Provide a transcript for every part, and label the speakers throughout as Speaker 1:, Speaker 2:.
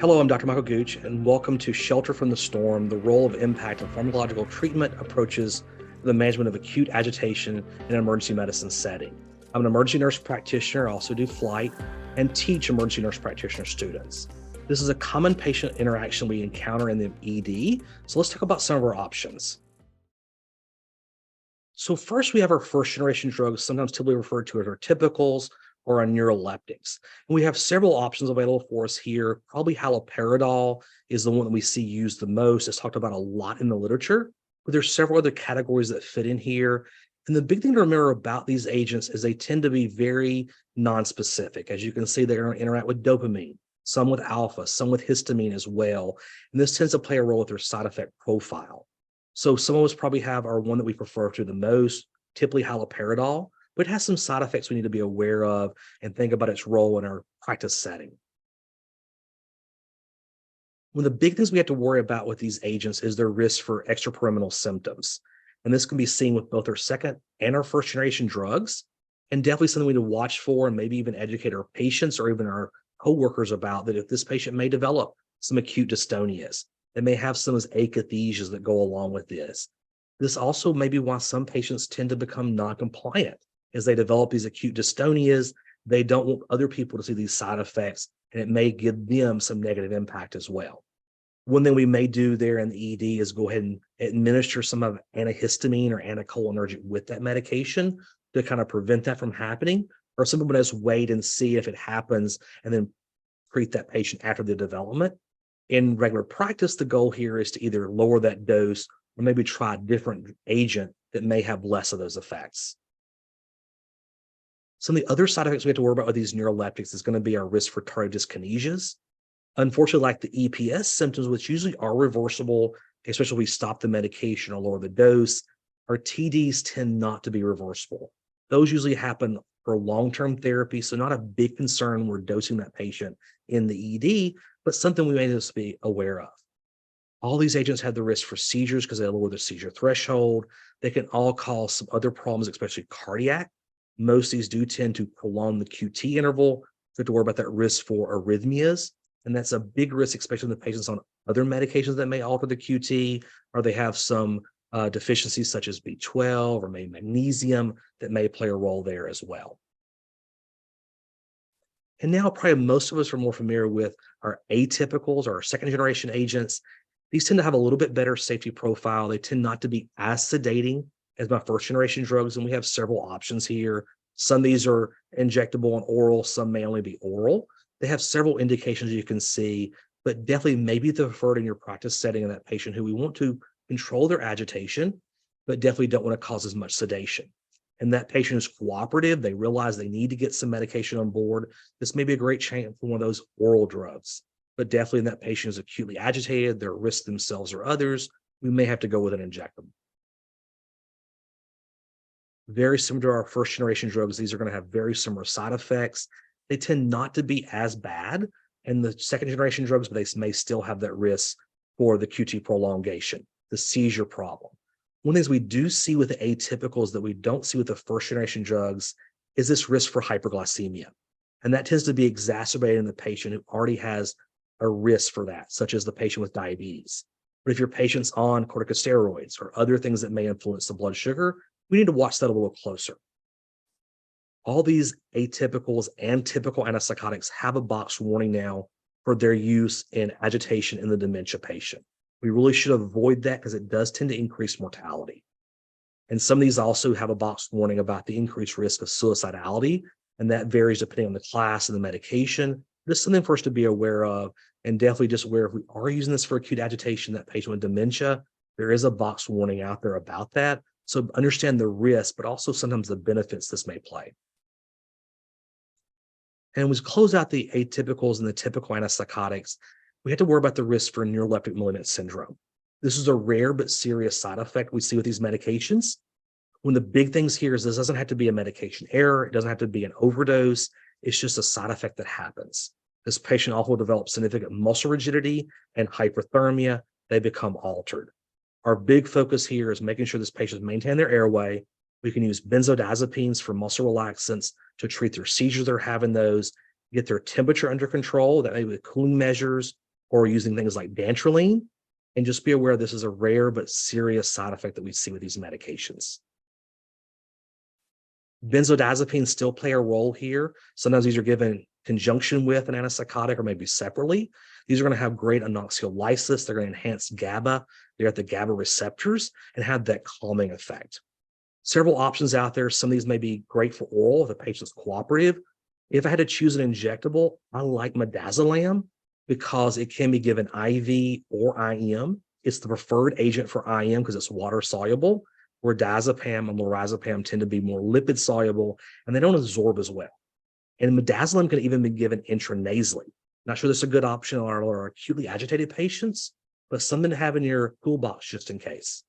Speaker 1: Hello, I'm Dr. Michael Gooch, and welcome to Shelter from the Storm, the role of impact of pharmacological treatment approaches for the management of acute agitation in an emergency medicine setting. I'm an emergency nurse practitioner, I also do flight, and teach emergency nurse practitioner students. This is a common patient interaction we encounter in the ED, so let's talk about some of our options. So first, we have our first-generation drugs, sometimes typically referred to as our typicals or our neuroleptics. And we have several options available for us here. Probably haloperidol is the one that we see used the most. It's talked about a lot in the literature, but there's several other categories that fit in here. And the big thing to remember about these agents is they tend to be very nonspecific. As you can see, they interact with dopamine, some with alpha, some with histamine as well. And this tends to play a role with their side effect profile. So some of us probably have our one that we prefer to the most, typically haloperidol, but it has some side effects we need to be aware of and think about its role in our practice setting. One of the big things we have to worry about with these agents is their risk for extrapyramidal symptoms. And this can be seen with both our second and our first generation drugs, and definitely something we need to watch for and maybe even educate our patients or even our coworkers about, that if this patient may develop some acute dystonias, they may have some of those akathesias that go along with this. This also may be why some patients tend to become non-compliant. As they develop these acute dystonias, they don't want other people to see these side effects, and it may give them some negative impact as well. One thing we may do there in the ED is go ahead and administer some of antihistamine or anticholinergic with that medication to kind of prevent that from happening, or some people just wait and see if it happens and then treat that patient after the development. In regular practice, the goal here is to either lower that dose or maybe try a different agent that may have less of those effects. Some of the other side effects we have to worry about with these neuroleptics is going to be our risk for tardive dyskinesias. Unfortunately, like the EPS symptoms, which usually are reversible, especially if we stop the medication or lower the dose, our TDs tend not to be reversible. Those usually happen for long-term therapy, so not a big concern when we're dosing that patient in the ED, but something we may just be aware of. All these agents have the risk for seizures because they lower the seizure threshold. They can all cause some other problems, especially cardiac. Most of these do tend to prolong the QT interval. So you have to worry about that risk for arrhythmias. And that's a big risk, especially in the patients on other medications that may alter the QT, or they have some deficiencies such as B12 or maybe magnesium that may play a role there as well. And now probably most of us are more familiar with our atypicals or our second generation agents. These tend to have a little bit better safety profile. They tend not to be as sedating as my first generation drugs, and we have several options here. Some of these are injectable and oral, some may only be oral. They have several indications you can see, but definitely maybe the preferred in your practice setting in that patient who we want to control their agitation, but definitely don't want to cause as much sedation. And that patient is cooperative, they realize they need to get some medication on board. This may be a great chance for one of those oral drugs, but definitely in that patient is acutely agitated, they're at risk themselves or others, we may have to go with an injectable. Very similar to our first generation drugs, these are going to have very similar side effects. They tend not to be as bad in the second generation drugs, but they may still have that risk for the QT prolongation, the seizure problem. One of the things we do see with the atypicals that we don't see with the first generation drugs is this risk for hyperglycemia. And that tends to be exacerbated in the patient who already has a risk for that, such as the patient with diabetes. But if your patient's on corticosteroids or other things that may influence the blood sugar, we need to watch that a little closer. All these atypicals and typical antipsychotics have a box warning now for their use in agitation in the dementia patient. We really should avoid that because it does tend to increase mortality. And some of these also have a box warning about the increased risk of suicidality, and that varies depending on the class and the medication. This is something for us to be aware of, and definitely just aware if we are using this for acute agitation, that patient with dementia, there is a box warning out there about that. So understand the risk, but also sometimes the benefits this may play. And we close out the atypicals and the typical antipsychotics, we have to worry about the risk for neuroleptic malignant syndrome. This is a rare but serious side effect we see with these medications. One of the big things here is this doesn't have to be a medication error. It doesn't have to be an overdose. It's just a side effect that happens. This patient also develops significant muscle rigidity and hyperthermia. They become altered. Our big focus here is making sure this patient maintain their airway. We can use benzodiazepines for muscle relaxants to treat their seizures they're having those, get their temperature under control, that may be with cooling measures, or using things like dantrolene. And just be aware this is a rare but serious side effect that we see with these medications. Benzodiazepines still play a role here. Sometimes these are given in conjunction with an antipsychotic or maybe separately. These are going to have great anoxiolysis. They're going to enhance GABA. They're at the GABA receptors and have that calming effect. Several options out there. Some of these may be great for oral if the patient's cooperative. If I had to choose an injectable, I like midazolam because it can be given IV or IM. It's the preferred agent for IM because it's water soluble, where diazepam and lorazepam tend to be more lipid soluble and they don't absorb as well. And midazolam can even be given intranasally. Not sure this is a good option on our acutely agitated patients, but something to have in your toolbox just in case.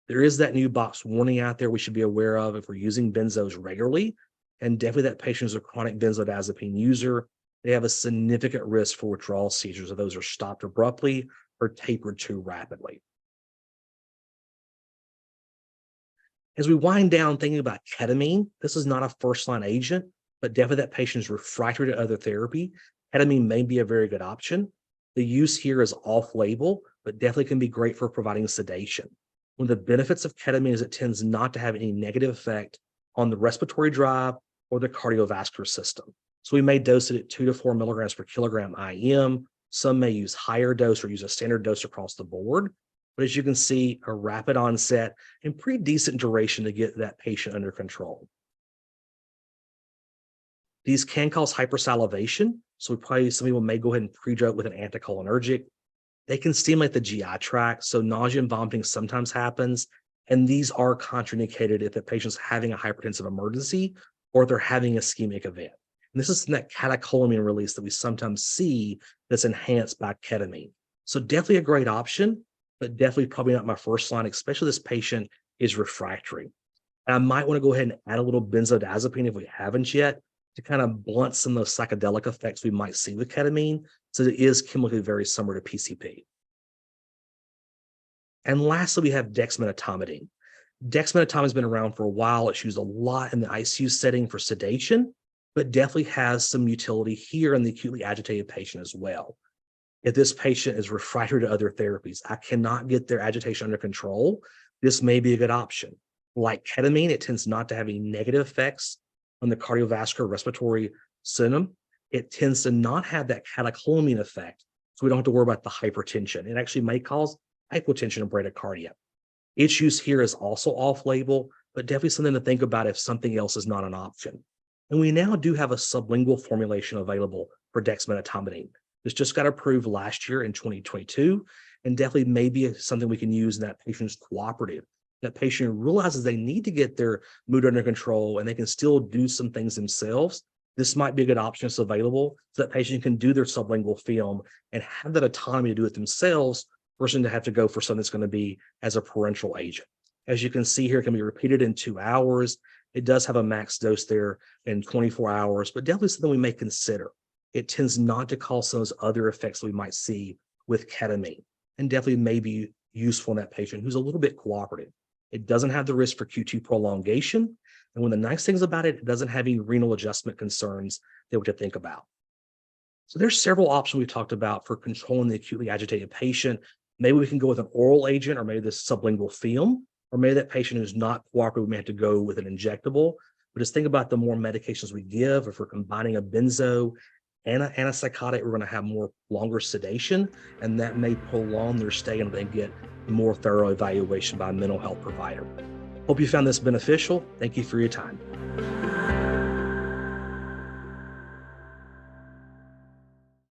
Speaker 1: There is that new box warning out there we should be aware of if we're using benzos regularly, and definitely that patient is a chronic benzodiazepine user. They have a significant risk for withdrawal seizures if those are stopped abruptly or tapered too rapidly. As we wind down thinking about ketamine, this is not a first-line agent, but definitely that patient is refractory to other therapy. Ketamine may be a very good option. The use here is off-label, but definitely can be great for providing sedation. One of the benefits of ketamine is it tends not to have any negative effect on the respiratory drive or the cardiovascular system. So we may dose it at 2 to 4 milligrams per kilogram IM. Some may use higher dose or use a standard dose across the board. But as you can see, a rapid onset and pretty decent duration to get that patient under control. These can cause hypersalivation. So some people may go ahead and pre-drug with an anticholinergic. They can stimulate the GI tract. So nausea and vomiting sometimes happens. And these are contraindicated if the patient's having a hypertensive emergency or if they're having an ischemic event. And this is that catecholamine release that we sometimes see that's enhanced by ketamine. So definitely a great option, but definitely probably not my first line, especially this patient is refractory. And I might want to go ahead and add a little benzodiazepine if we haven't yet to kind of blunt some of those psychedelic effects we might see with ketamine. So it is chemically very similar to PCP. And lastly, we have dexmedetomidine. Dexmedetomidine has been around for a while. It's used a lot in the ICU setting for sedation, but definitely has some utility here in the acutely agitated patient as well. If this patient is refractory to other therapies, I cannot get their agitation under control, this may be a good option. Like ketamine, it tends not to have any negative effects on the cardiovascular respiratory system. It tends to not have that catecholamine effect, so we don't have to worry about the hypertension. It actually may cause hypotension and bradycardia. Its use here is also off-label, but definitely something to think about if something else is not an option. And we now do have a sublingual formulation available for dexmedetomidine. This just got approved last year in 2022, and definitely may be something we can use in that patient's cooperative. That patient realizes they need to get their mood under control and they can still do some things themselves. This might be a good option that's available so that patient can do their sublingual film and have that autonomy to do it themselves versus to have to go for something that's going to be as a parenteral agent. As you can see here, it can be repeated in 2 hours. It does have a max dose there in 24 hours, but definitely something we may consider. It tends not to cause some of those other effects we might see with ketamine, and definitely may be useful in that patient who's a little bit cooperative. It doesn't have the risk for QT prolongation, and one of the nice things about it, it doesn't have any renal adjustment concerns that we have to think about. So there's several options we talked about for controlling the acutely agitated patient. Maybe we can go with an oral agent, or maybe this sublingual film, or maybe that patient who's not cooperative, we may have to go with an injectable. But just think about the more medications we give. If we're combining a benzo and an antipsychotic, we're going to have more longer sedation, and that may prolong their stay and they get more thorough evaluation by a mental health provider. Hope you found this beneficial. Thank you for your time.